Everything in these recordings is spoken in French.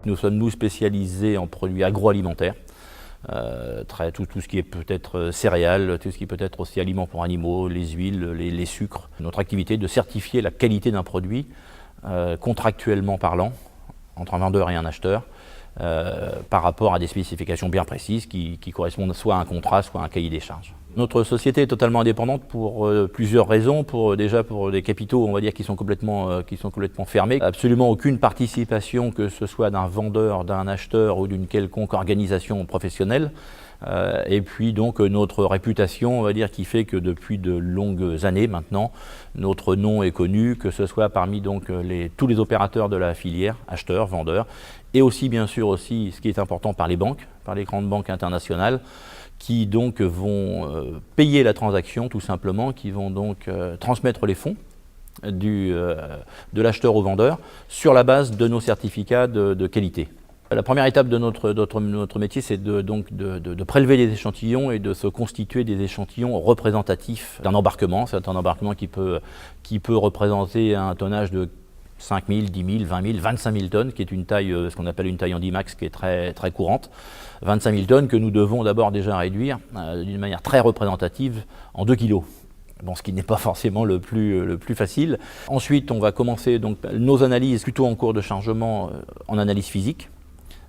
Nous sommes, nous, spécialisés en produits agroalimentaires. Tout ce qui est peut-être céréales, tout ce qui peut être aussi aliments pour animaux, les huiles, les sucres. Notre activité est de certifier la qualité d'un produit contractuellement parlant, entre un vendeur et un acheteur, par rapport à des spécifications bien précises qui correspondent soit à un contrat, soit à un cahier des charges. Notre société est totalement indépendante pour plusieurs raisons. Déjà pour des capitaux, on va dire, qui sont complètement fermés. Absolument aucune participation, que ce soit d'un vendeur, d'un acheteur ou d'une quelconque organisation professionnelle. Et puis donc notre réputation, on va dire, qui fait que depuis de longues années maintenant, notre nom est connu, que ce soit parmi donc tous les opérateurs de la filière, acheteurs, vendeurs, et aussi bien sûr aussi, ce qui est important, par les banques, par les grandes banques internationales, qui donc vont payer la transaction tout simplement, qui vont donc transmettre les fonds de l'acheteur au vendeur sur la base de nos certificats de qualité. La première étape de notre métier, c'est de prélever des échantillons et de se constituer des échantillons représentatifs d'un embarquement. C'est un embarquement qui peut représenter un tonnage de 5 000, 10 000, 20 000, 25 000 tonnes, qui est une taille, ce qu'on appelle une taille handimax, qui est très, très courante. 25 000 tonnes que nous devons d'abord déjà réduire d'une manière très représentative en 2 kilos. Bon, ce qui n'est pas forcément le plus facile. Ensuite, on va commencer donc nos analyses plutôt en cours de chargement en analyse physique.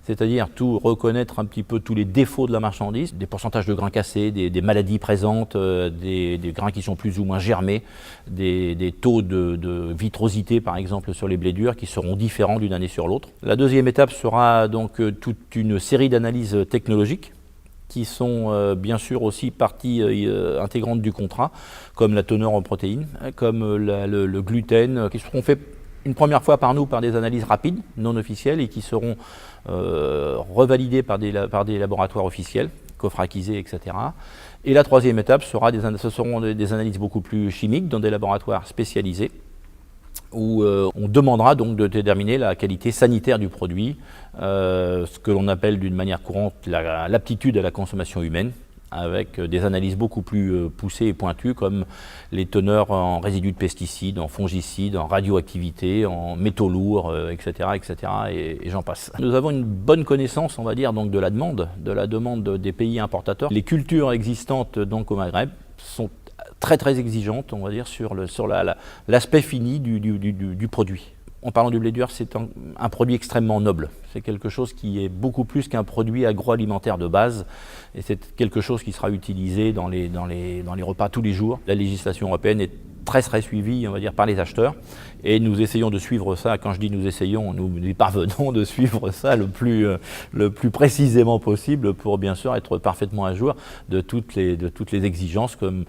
C'est-à-dire tout reconnaître un petit peu tous les défauts de la marchandise, des pourcentages de grains cassés, des maladies présentes, des grains qui sont plus ou moins germés, des taux de vitrosité par exemple sur les blés durs qui seront différents d'une année sur l'autre. La deuxième étape sera donc toute une série d'analyses technologiques qui sont bien sûr aussi partie intégrante du contrat, comme la teneur en protéines, comme le gluten, qui seront faits une première fois par nous par des analyses rapides, non officielles, et qui seront revalidées par des laboratoires officiels, cofraquisés, etc. Et la troisième étape ce seront des analyses beaucoup plus chimiques dans des laboratoires spécialisés, où on demandera donc de déterminer la qualité sanitaire du produit, ce que l'on appelle d'une manière courante l'aptitude à la consommation humaine, avec des analyses beaucoup plus poussées et pointues, comme les teneurs en résidus de pesticides, en fongicides, en radioactivité, en métaux lourds, etc., et j'en passe. Nous avons une bonne connaissance, on va dire, donc de la demande des pays importateurs. Les cultures existantes donc au Maghreb sont très très exigeantes, on va dire, sur l'aspect fini du produit. En parlant du blé dur, c'est un produit extrêmement noble. C'est quelque chose qui est beaucoup plus qu'un produit agroalimentaire de base, et c'est quelque chose qui sera utilisé dans les repas tous les jours. La législation européenne est très suivie, on va dire, par les acheteurs, et nous essayons de suivre ça. Quand je dis nous essayons, nous parvenons de suivre ça le plus précisément possible pour bien sûr être parfaitement à jour de toutes les exigences, comme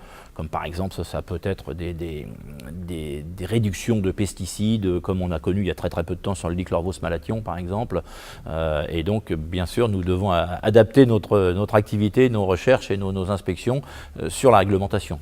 par exemple ça peut être des réductions de pesticides, comme on a connu il y a très peu de temps sur le dichlorvos-malathion par exemple, et donc bien sûr nous devons adapter notre activité, nos recherches et nos inspections sur la réglementation.